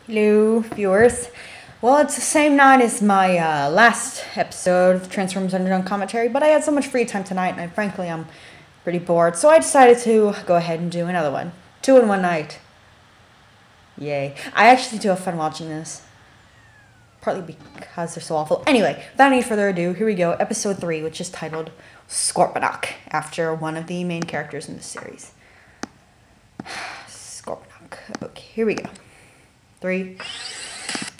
Hello, viewers. Well, it's the same night as my last episode of Transformers Energon Commentary, but I had so much free time tonight, and frankly, I'm pretty bored, so I decided to go ahead and do another one. 2 in one night. Yay. I actually do have fun watching this. Partly because they're so awful. Anyway, without any further ado, here we go. Episode 3, which is titled Scorponok, after one of the main characters in the series. Scorponok. Okay, here we go. 3.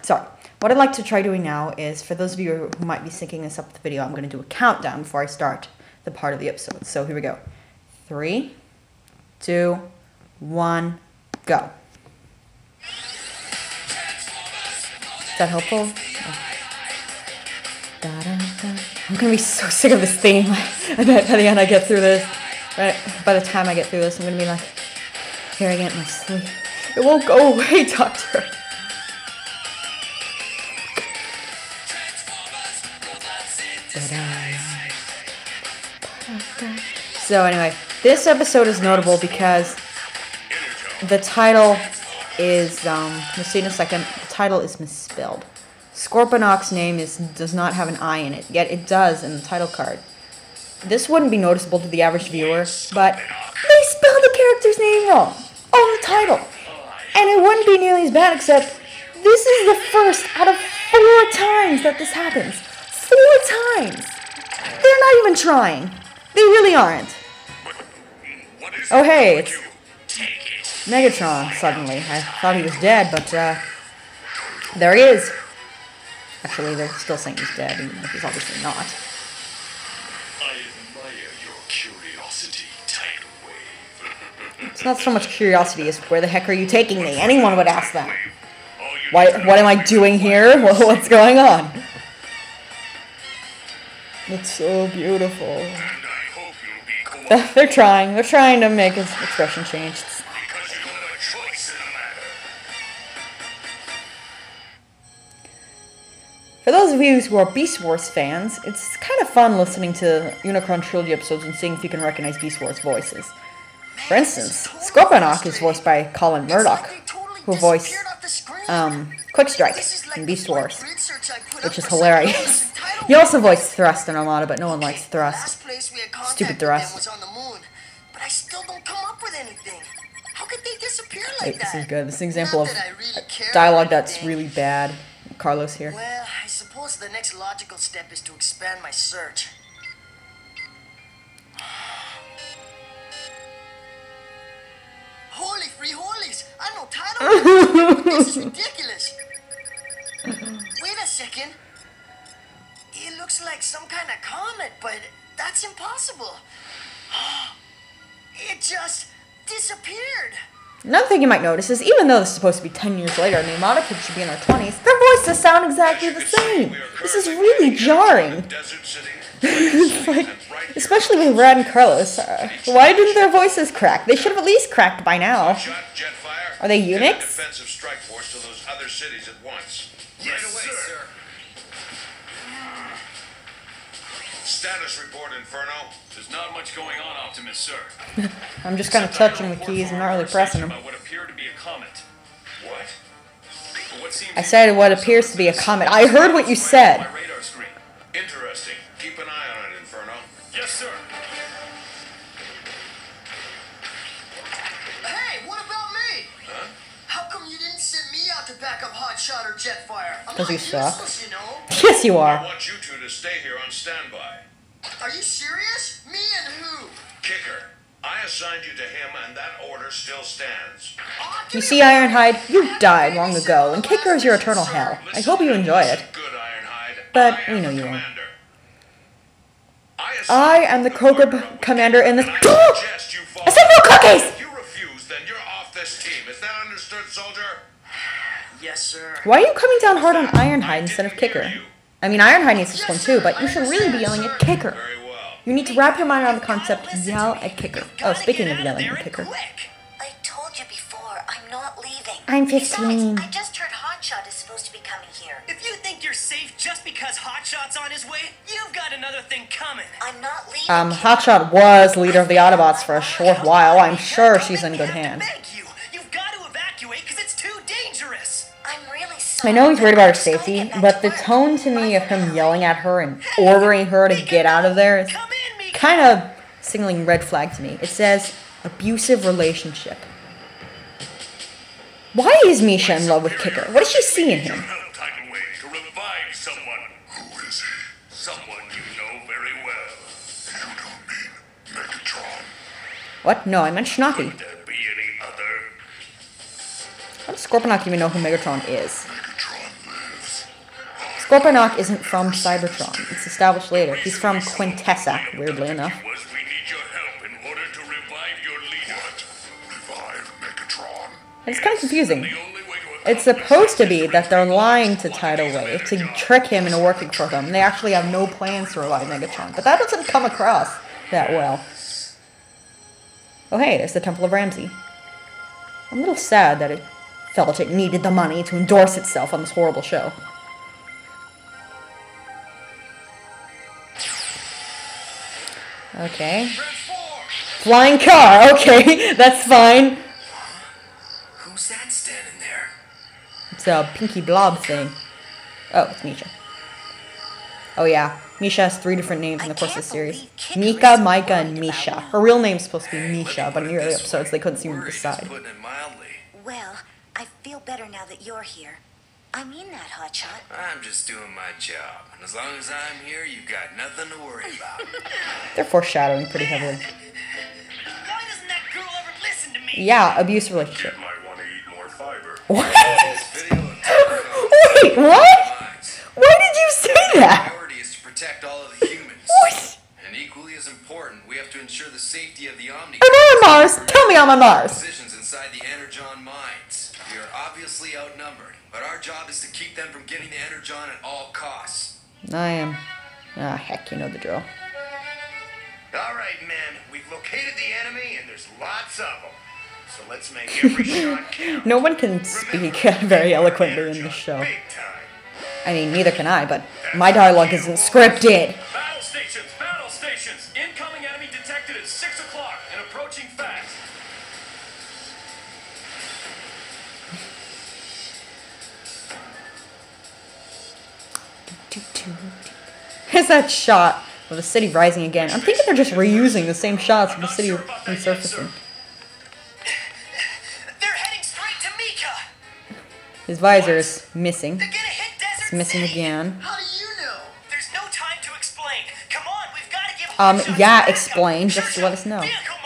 Sorry. What I'd like to try doing now is, for those of you who might be syncing this up with the video, I'm going to do a countdown before I start the part of the episode. So here we go. 3, 2, 1, go. Is that helpful? Oh. I'm going to be so sick of this theme. I bet by the end I get through this. Right, by the time I get through this, I'm going to be like hearing it in my sleep. It won't go away, Doctor. So anyway, this episode is notable because the title is, we'll see in a second, the title is misspelled. Scorponok's name does not have an I in it, yet it does in the title card. This wouldn't be noticeable to the average viewer, but they spelled the character's name wrong on the title. And it wouldn't be nearly as bad, except this is the first out of 4 times that this happens. 4 times! They're not even trying. They really aren't. Oh hey, it's Megatron, suddenly. I thought he was dead, but there he is. Actually, they're still saying he's dead, even if he's obviously not. I admire your curiosity, tidal wave. It's not so much curiosity as where the heck are you taking me? Anyone would ask that. What am I doing here? What's going on? It's so beautiful. They're trying. They're trying to make his expression change. For those of you who are Beast Wars fans, it's kind of fun listening to Unicron Trilogy episodes and seeing if you can recognize Beast Wars voices. For instance, Scorponok is voiced by Colin Murdoch, who voiced Quick Strike in Beast Wars, which is hilarious. He also voiced Thrust in Armada, but no one likes Thrust. Stupid Thrust. But I still don't come up with anything. How could they disappear like Wait, that? this is good. This is an example of dialogue that's really bad. Carlos here. Well, I suppose the next logical step is to expand my search. Holy free holies! I know title. This is ridiculous. Wait a second. It looks like some kind of comet, but that's impossible. It just disappeared. Another thing you might notice is, even though this is supposed to be 10 years later and the Armada kids should be in their 20s, their voices sound exactly the same. This is really jarring. Like, especially with Brad and Carlos. Why didn't their voices crack? They should have at least cracked by now. Are they eunuchs? Defensive strike force to those other cities at once. Yes, sir. Status report, Inferno. There's not much going on, Optimus, sir. I'm just kind of touching the keys and not really pressing them. What appeared to be a comet. What? I said what appears to be a comet. I heard what you said. My radar screen. Interesting. Keep an eye on it, Inferno. Yes, sir. Hey, what about me? Huh? How come you didn't send me out to back up Hotshot or Jetfire? I'm 'Cause not you suck. useless, you know. Yes, you I are. want you two to stay here on standby. Are you serious? Me and who? Kicker, I assigned you to him, and that order still stands. You see, Ironhide, you died long ago, and Kicker is your eternal hell. I hope you enjoy it. Good, Ironhide. But I we am know the you won't. commander. I am the Cobra Commander in this. I suggest you follow. I said no cookies! If you refuse, then you're off this team. Is that understood, soldier? Yes, sir. Why are you coming down hard on Ironhide instead of Kicker? I mean, Ironhide needs this one too, but you should really be yelling at Kicker. Very well. You need to wrap your mind around the concept, yell at Kicker. Oh, speaking of yelling at Kicker. I told you before, I'm not leaving. I'm Besides, 15. I just heard Hotshot is supposed to be coming here. If you think you're safe just because Hotshot's on his way, you've got another thing coming. I'm not leaving. Hotshot was leader of the Autobots for a short while. I'm sure she's in good hands. Thank you. You've got to evacuate because it's too dangerous. I'm really I sorry. know he's worried about her but I'm just safety, gonna get back but to the work. tone to me of him Bye for yelling now. at her and ordering her to get out of there is Come in, Mika. kind of signaling red flag to me. It says abusive relationship. Why is Misha in love with Kicker? What does she see in him? Time way to revive someone. Who is he? Someone you know very well. You don't mean Megatron. What? No, I meant Schnoppy. Could there be any other? How does Scorponok even know who Megatron is? Megatron lives. Scorponok isn't from Cybertron. It's established later. He's from Quintessa, weirdly enough. Was we need your help in order to revive your leader. What? Revive Megatron? It's kind of confusing. The only way to It's supposed to be that they're lying to Tidal Wave to trick him into working for them. They actually have no plans to revive Megatron, but that doesn't come across that well. Oh hey, there's the Temple of Ramsey. I'm a little sad that it felt it needed the money to endorse itself on this horrible show. Okay. Flying car, okay, that's fine. Who's that standing there? It's a pinky blob thing. Oh, it's Misha. Oh yeah, Misha has 3 different names in the course of the series. Mika, Micah, and Misha. Her real name's supposed to be Misha, but in the early episodes they couldn't seem to decide. Putting it mildly. Well, I feel better now that you're here. I mean that, Hotshot. I'm just doing my job. And as long as I'm here, you've got nothing to worry about. They're foreshadowing pretty heavily. Why doesn't that girl ever listen to me? Yeah, abusive relationship. Might want to eat more fiber. What? This video Wait, what? Why did you say that? priority is to protect all of the humans. What? And equally as important, we have to ensure the safety of the Omni. I'm on Mars. Tell me I'm on Mars. Positions inside the Energon mines. We are obviously outnumbered, but our job is to keep them from getting the Energon at all costs. I am. Ah, heck, you know the drill. All right, men. We've located the enemy, and there's lots of them. So let's make every shot count. No one can speak very eloquently in this show. Big time. I mean, neither can I, but my dialogue isn't scripted. Battle stations! Battle stations! Incoming enemy detected at 6 o'clock and approaching fast. Here's that shot of the city rising again. I'm thinking they're just reusing the same shots of the city resurfacing. They're heading straight to Mika. His visor is missing. They're gonna hit Desert It's missing City. again. How do you know? There's no time to explain. Come on, we've got to give Hotshot Yeah, backup. explain, just to let us know. Vehicle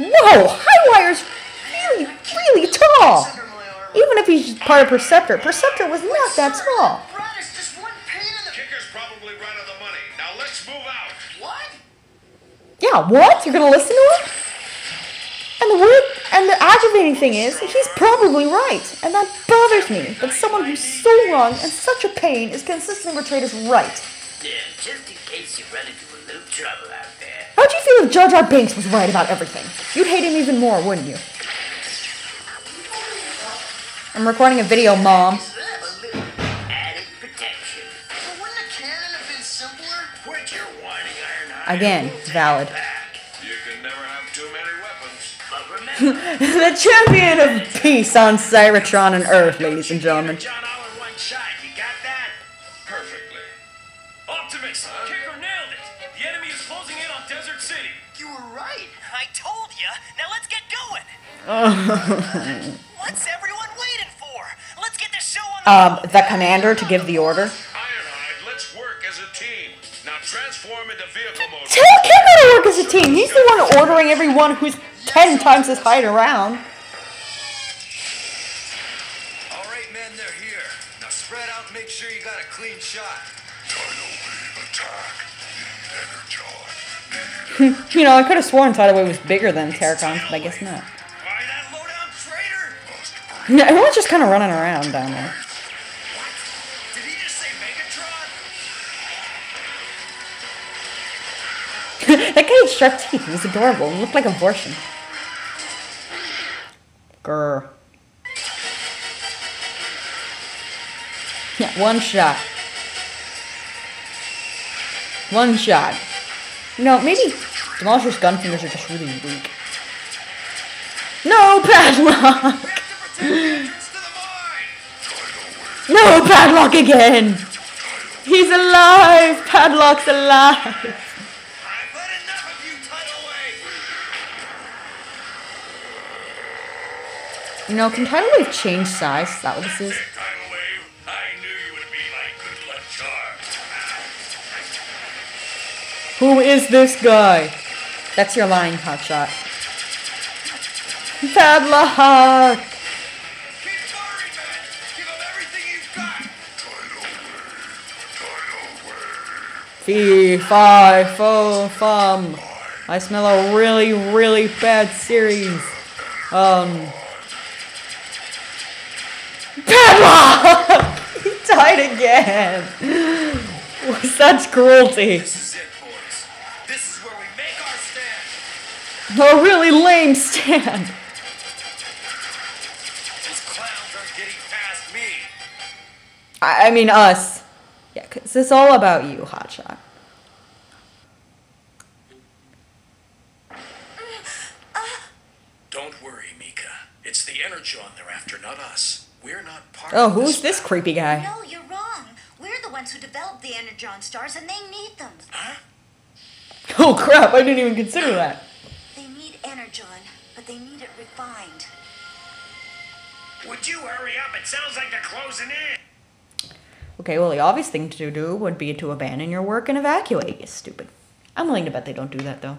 mode. Whoa! Highwire's really, really tall! Under my arm. Even if he's part of Perceptor, Perceptor was not that tall. Brother's just one pain in the... Kicker's probably right on the money. Now let's move out. What? Yeah, what? You're gonna listen to him? And the aggravating thing is, he's probably right, and that bothers me, that someone who's so wrong and such a pain is consistently portrayed as right. Yeah, just in case you run into a little trouble out there. How'd you feel if Jar Jar Binks was right about everything? You'd hate him even more, wouldn't you? I'm recording a video, Mom. A little added protection. But wouldn't a cannon have been simpler? Quit your whining, Ironhide. Again, valid. You can never have too many weapons. But remember, The champion of peace on Cybertron and Earth, ladies and gentlemen. John all in one shot. You got that? Perfectly. Optimus! Kicker nailed it! The enemy is closing in on Desert City. You were right. I told ya. Now let's get going. What's everyone waiting for? Let's get the show on the The commander to give the order. Ironhide, let's work as a team. Now transform into vehicle mode. Tell Kicker to work as a team. He's the one ordering everyone who's 10 times his height around. All right, men, they're here. Now spread out and make sure you got a clean shot. Tidal wave attack. Energon. You know, I could have sworn Tidal Wave was bigger than Terracon, but I guess not. Why, that low-down traitor? Yeah, everyone's just kind of running around down there. Did he just say Megatron? That guy had sharp teeth. He was adorable and looked like a Vortian. Grr. Yeah, one shot. One shot. You know, maybe Demolisher's gun fingers are just really weak. No, Padlock! We have to protect the entrance to the mine! No, Padlock again! He's alive! Padlock's alive! I've had enough of you, Tidal Wave! You know, can Tidal Wave change size? Is that what this is? Tidal Wave, I knew you would be my good luck charm. Who is this guy? That's your line, Hotshot. Padlock! Keep firing, man! Give him everything you've got! Fee, fi, fo, fum. I smell a really, really bad series. Padlock! He died again. Such cruelty. This is it, boys. This is where we make our stand! A really lame stand. Those clowns aren't getting past me! I mean us. Yeah, 'cause it's all about you, Hotshot. Don't worry, Mika. It's the Energon they're after, not us. We're not part Oh, of who's this this battle. creepy guy? No, you're wrong. We're the ones who developed the Energon stars, and they need them. Oh crap, I didn't even consider that. They need Energon, but they need it refined. Would you hurry up? It sounds like they're closing in. Okay, well the obvious thing to do would be to abandon your work and evacuate, you stupid. I'm willing to bet they don't do that though.